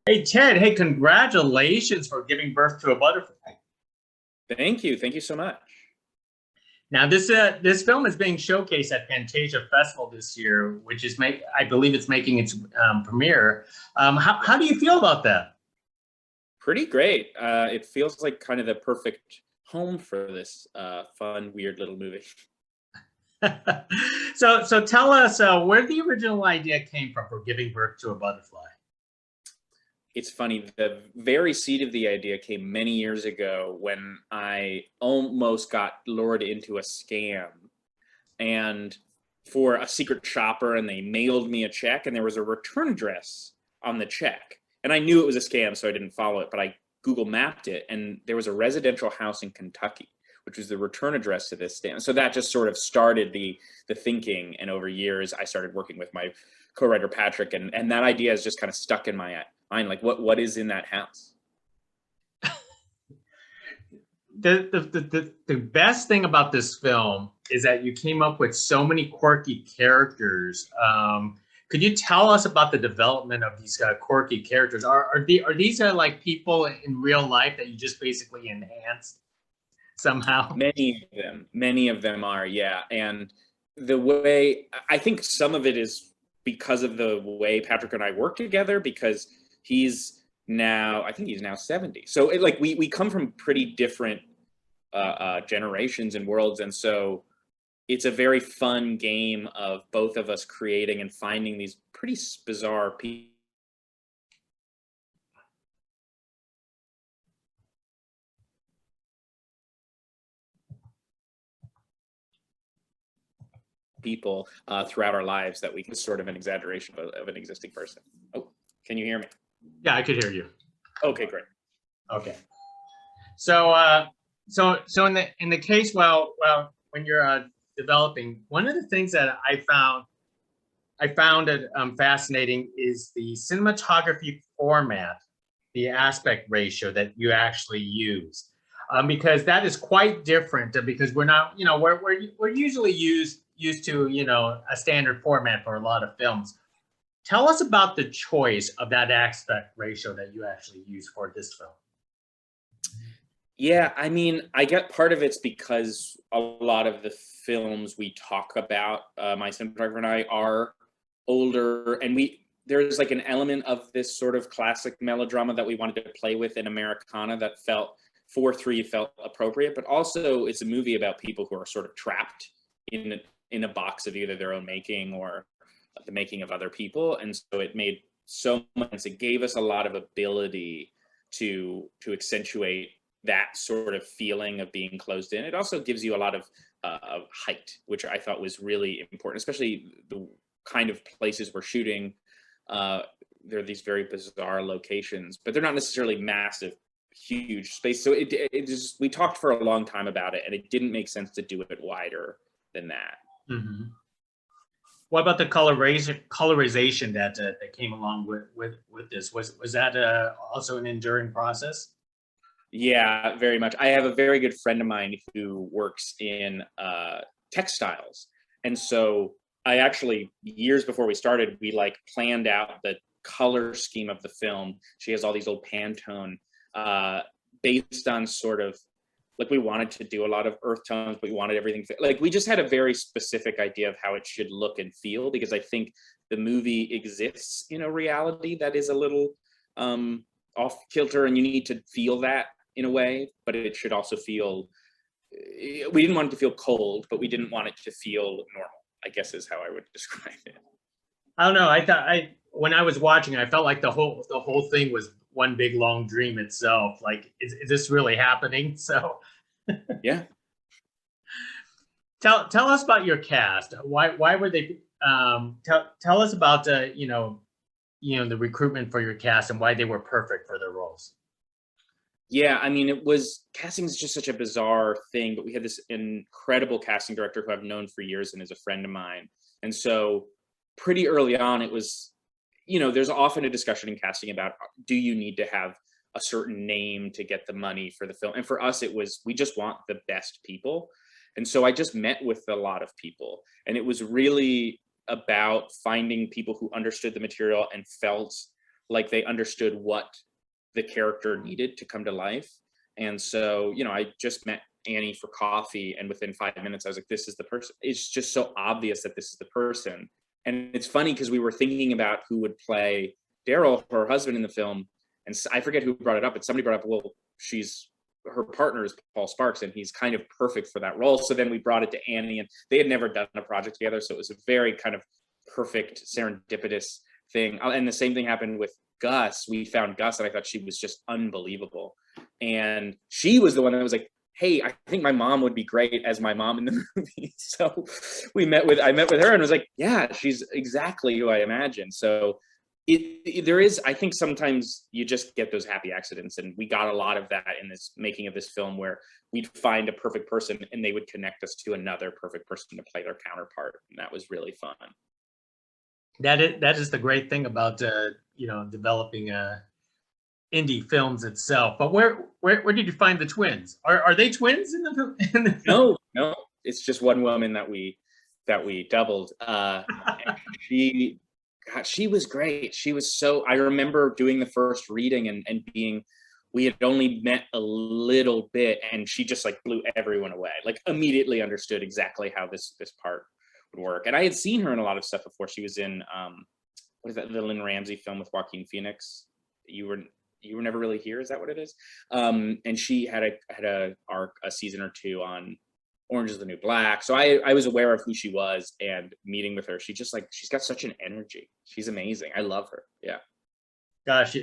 Hey, Ted, hey, congratulations for giving birth to a butterfly. Thank you. Thank you so much. Now, this film is being showcased at Fantasia Festival this year, which is I believe it's making its premiere. How do you feel about that? Pretty great. It feels like kind of the perfect home for this fun, weird little movie. So tell us where the original idea came from for giving birth to a butterfly. It's funny, the very seed of the idea came many years ago when I almost got lured into a scam and for a secret shopper, and they mailed me a check and there was a return address on the check. And I knew it was a scam, so I didn't follow it, but I Google mapped it and there was a residential house in Kentucky, which was the return address to this stamp. So that just sort of started the thinking. And over years, I started working with my co-writer Patrick, and that idea is just kind of stuck in my mind. Like, what is in that house? The best thing about this film is that you came up with so many quirky characters. Could you tell us about the development of these quirky characters? Are these like people in real life that you just basically enhanced somehow? Many of them are, yeah. And the way, I think some of it is because of the way Patrick and I work together, because I think he's now 70. So we come from pretty different generations and worlds. And so it's a very fun game of both of us creating and finding these pretty bizarre people throughout our lives that we can sort of an exaggeration of an existing person. Oh, can you hear me? Yeah, I could hear you. Okay, great. Okay. So in the case, when you're developing, one of the things that I found it fascinating is the cinematography format, the aspect ratio that you actually use, because that is quite different. Because we're not, we're usually used to a standard format for a lot of films. Tell us about the choice of that aspect ratio that you actually use for this film. Yeah, I mean, I get part of it's because a lot of the films we talk about, my cinematographer and I, are older, and there's like an element of this sort of classic melodrama that we wanted to play with in Americana that felt 4:3 felt appropriate, but also it's a movie about people who are sort of trapped in a box of either their own making or the making of other people. And so it made so much sense. It gave us a lot of ability to accentuate that sort of feeling of being closed in. It also gives you a lot of height, which I thought was really important, especially the kind of places we're shooting. There are these very bizarre locations, but they're not necessarily massive, huge space. So we talked for a long time about it, and it didn't make sense to do it wider than that. Mm-hmm. What about the colorization that came along with this? Was that also an enduring process? Yeah, very much. I have a very good friend of mine who works in textiles. And so I actually, years before we started, we like planned out the color scheme of the film. She has all these old Pantone based on sort of, like, we wanted to do a lot of earth tones, but we wanted everything, like, we just had a very specific idea of how it should look and feel, because I think the movie exists in a reality that is a little off kilter, and you need to feel that in a way, but it should also feel, we didn't want it to feel cold, but we didn't want it to feel normal, I guess is how I would describe it. I don't know. I thought when I was watching, I felt like the whole thing was one big long dream itself. Like, is this really happening? So yeah. Tell us about your cast. Why were they tell us about the the recruitment for your cast and why they were perfect for their roles. Yeah, I mean, casting is just such a bizarre thing, but we had this incredible casting director who I've known for years and is a friend of mine. And so pretty early on, it was, there's often a discussion in casting about, do you need to have a certain name to get the money for the film? And for us, it was, we just want the best people. And so I just met with a lot of people, and it was really about finding people who understood the material and felt like they understood what the character needed to come to life. And so, you know, I just met Annie for coffee, and within 5 minutes I was like, this is the person. It's just so obvious that this is the person. And it's funny because we were thinking about who would play Daryl, her husband, in the film, and I forget who brought it up, but somebody brought up, well, her partner is Paul Sparks, and he's kind of perfect for that role. So then we brought it to Annie, and they had never done a project together, so it was a very kind of perfect serendipitous thing. And the same thing happened with Gus. We found Gus, and I thought she was just unbelievable. And she was the one that was like, hey, I think my mom would be great as my mom in the movie. So I met with her and was like, yeah, she's exactly who I imagined. So there is, I think sometimes you just get those happy accidents, and we got a lot of that in this making of this film, where we'd find a perfect person and they would connect us to another perfect person to play their counterpart. And that was really fun. That is the great thing about you know, developing indie films itself. But where did you find the twins? Are they twins in the film? No, it's just one woman that we doubled. She was great. She was so, I remember doing the first reading and being, we had only met a little bit, and she just like blew everyone away, like immediately understood exactly how this part would work. And I had seen her in a lot of stuff before. She was in what is that, the Lynn Ramsey film with Joaquin Phoenix? You were never really here. Is that what it is? And she had a season or two on Orange is the New Black. So I was aware of who she was, and meeting with her, she's got such an energy. She's amazing. I love her. Yeah. Gosh,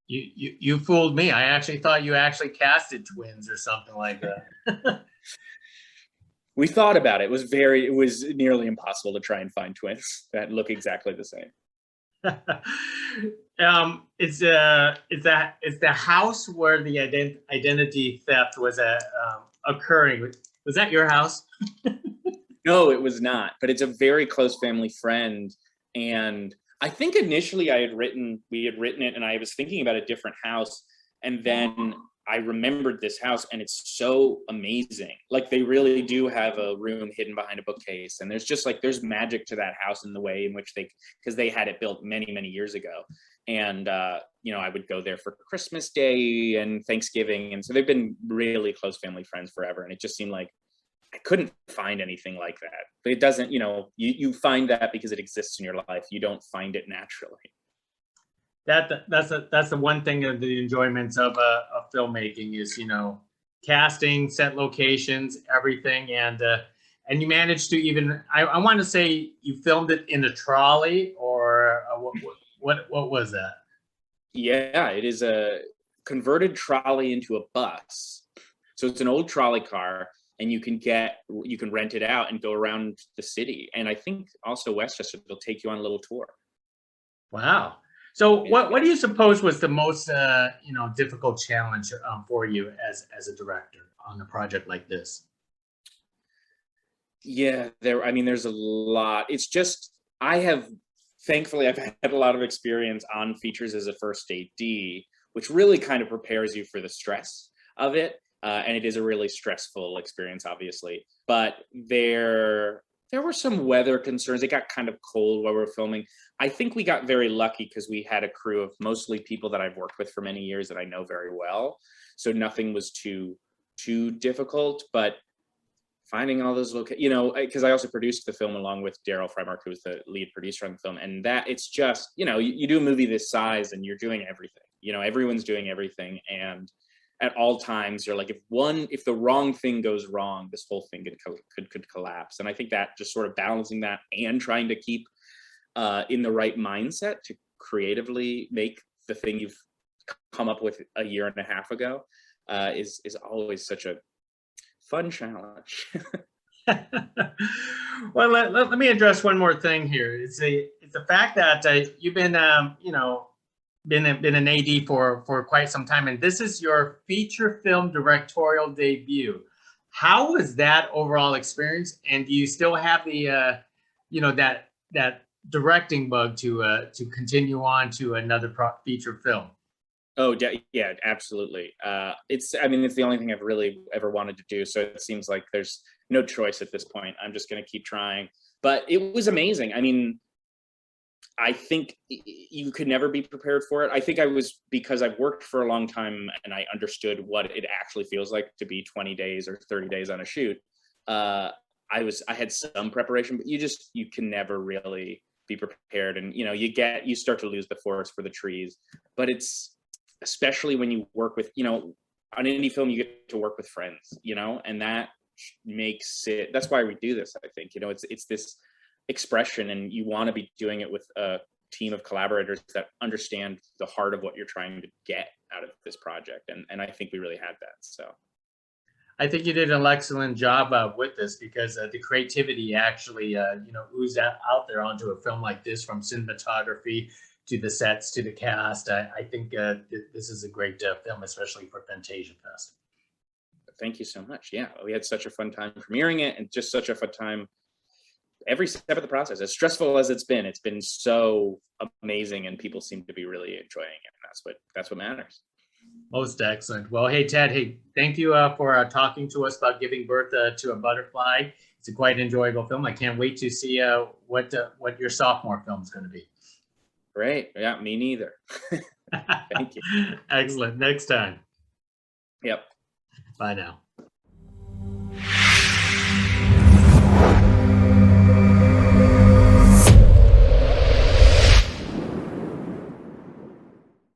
you fooled me. I actually thought you actually casted twins or something like that. We thought about it. It was nearly impossible to try and find twins that look exactly the same. It's the house where the identity theft was occurring. Was that your house? No, it was not, but it's a very close family friend. And I think initially we had written it, and I was thinking about a different house. And then I remembered this house, and it's so amazing. Like, they really do have a room hidden behind a bookcase. And there's magic to that house in the way in which because they had it built many, many years ago. And, you know, I would go there for Christmas Day and Thanksgiving. And so they've been really close family friends forever. And it just seemed like I couldn't find anything like that. But it doesn't, you know, you find that because it exists in your life. You don't find it naturally. That's the one thing of the enjoyments of filmmaking is, you know, casting, set locations, everything. And you managed to even, I want to say you filmed it in a trolley, or what was that? Yeah, it is a converted trolley into a bus. So it's an old trolley car, and you can rent it out and go around the city. And I think also Westchester, they'll take you on a little tour. Wow. So what do you suppose was the most you know, difficult challenge for you as a director on a project like this? Yeah, there's a lot. It's just, thankfully, I've had a lot of experience on features as a first AD, which really kind of prepares you for the stress of it. And it is a really stressful experience, obviously. But there were some weather concerns. It got kind of cold while we were filming. I think we got very lucky because we had a crew of mostly people that I've worked with for many years that I know very well. So nothing was too difficult. But finding all those locations, you know, because I also produced the film along with Daryl Freimark, who was the lead producer on the film. And that, it's just, you know, you do a movie this size and you're doing everything. You know, everyone's doing everything. And at all times, you're like, if the wrong thing goes wrong, this whole thing could collapse. And I think that just sort of balancing that and trying to keep in the right mindset to creatively make the thing you've come up with a year and a half ago is always such a fun challenge. Well, let me address one more thing here. It's the fact that you've been you know, been an AD for quite some time, and this is your feature film directorial debut. How was that overall experience? And do you still have the you know, that directing bug to continue on to another feature film? Oh, yeah, absolutely. It's the only thing I've really ever wanted to do. So it seems like there's no choice at this point. I'm just going to keep trying. But it was amazing. I mean, I think you could never be prepared for it. I think because I've worked for a long time and I understood what it actually feels like to be 20 days or 30 days on a shoot. I had some preparation, but you can never really be prepared. And, you start to lose the forest for the trees, but it's, especially when you work with, on indie film, you get to work with friends, and that makes it, that's why we do this. I think, it's this expression, and you want to be doing it with a team of collaborators that understand the heart of what you're trying to get out of this project. And I think we really had that. So I think you did an excellent job with this, because the creativity actually, oozed out there onto a film like this, from cinematography to the sets to the cast. I think this is a great film, especially for Fantasia Fest. Thank you so much. Yeah, we had such a fun time premiering it, and just such a fun time every step of the process. As stressful as it's been so amazing, and people seem to be really enjoying it. And that's what matters. Most excellent. Well, hey, Ted, thank you for talking to us about Giving Birth to a Butterfly. It's a quite enjoyable film. I can't wait to see what your sophomore film is going to be. Great. Yeah, me neither. Thank you. Excellent. Next time. Yep. Bye now.